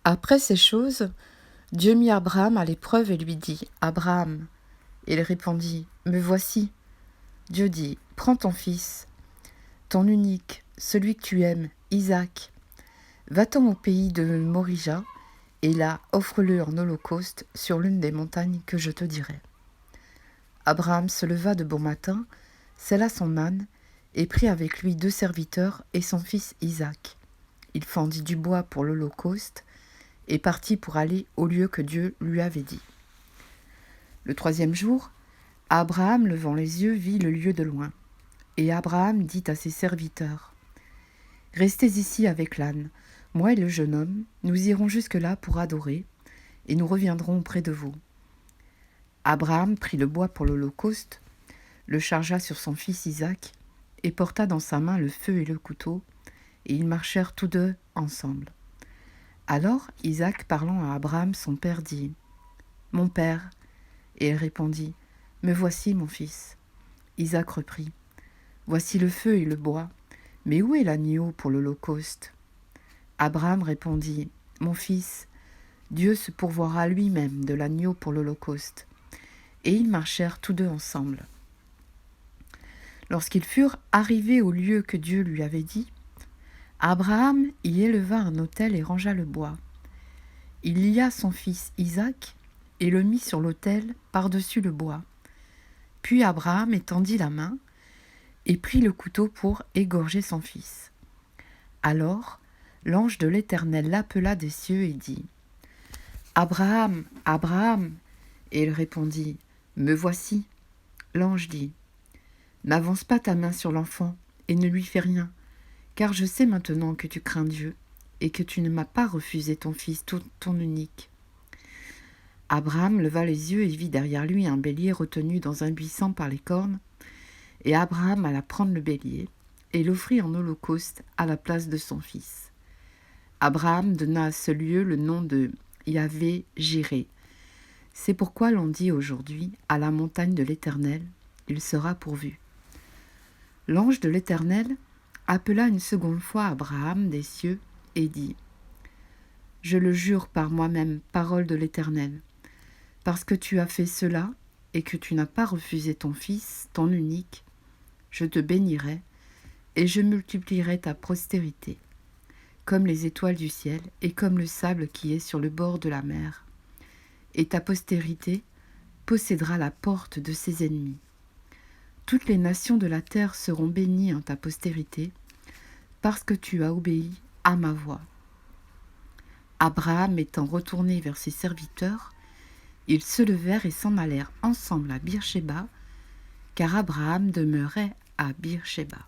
Après ces choses, Dieu mit Abraham à l'épreuve et lui dit : « Abraham !» Il répondit : « Me voici. » Dieu dit : « Prends ton fils, ton unique, celui que tu aimes, Isaac. Va-t'en au pays de Morija, et là, offre-le en holocauste sur l'une des montagnes que je te dirai. » Abraham se leva de bon matin, sella son âne, et prit avec lui 2 serviteurs et son fils Isaac. Il fendit du bois pour l'holocauste, et partit pour aller au lieu que Dieu lui avait dit. Le 3e jour, Abraham, levant les yeux, vit le lieu de loin. Et Abraham dit à ses serviteurs : « Restez ici avec l'âne. Moi et le jeune homme, nous irons jusque-là pour adorer, et nous reviendrons auprès de vous. » Abraham prit le bois pour l'holocauste, le chargea sur son fils Isaac, et porta dans sa main le feu et le couteau, et ils marchèrent tous 2 ensemble. Alors Isaac, parlant à Abraham son père, dit : « Mon père !» Et il répondit : « Me voici, mon fils. » Isaac reprit : « Voici le feu et le bois, mais où est l'agneau pour l'holocauste ?» Abraham répondit : « Mon fils, Dieu se pourvoira lui-même de l'agneau pour l'holocauste. » Et ils marchèrent tous 2 ensemble. Lorsqu'ils furent arrivés au lieu que Dieu lui avait dit, Abraham y éleva un autel et rangea le bois. Il lia son fils Isaac et le mit sur l'autel par-dessus le bois. Puis Abraham étendit la main et prit le couteau pour égorger son fils. Alors l'ange de l'Éternel l'appela des cieux et dit : « Abraham, Abraham !» Et il répondit : « Me voici. » L'ange dit : « N'avance pas ta main sur l'enfant et ne lui fais rien, car je sais maintenant que tu crains Dieu et que tu ne m'as pas refusé ton fils, ton unique. » Abraham leva les yeux et vit derrière lui un bélier retenu dans un buisson par les cornes, et Abraham alla prendre le bélier et l'offrit en holocauste à la place de son fils. Abraham donna à ce lieu le nom de Yahvé-Jiré. C'est pourquoi l'on dit aujourd'hui : à la montagne de l'Éternel, il sera pourvu. L'ange de l'Éternel appela une seconde fois Abraham des cieux et dit : « Je le jure par moi-même, parole de l'Éternel, parce que tu as fait cela et que tu n'as pas refusé ton fils, ton unique, je te bénirai et je multiplierai ta postérité, comme les étoiles du ciel et comme le sable qui est sur le bord de la mer. Et ta postérité possédera la porte de ses ennemis. Toutes les nations de la terre seront bénies en ta postérité, parce que tu as obéi à ma voix. » Abraham étant retourné vers ses serviteurs, ils se levèrent et s'en allèrent ensemble à Beer-Shéba, car Abraham demeurait à Beer-Shéba.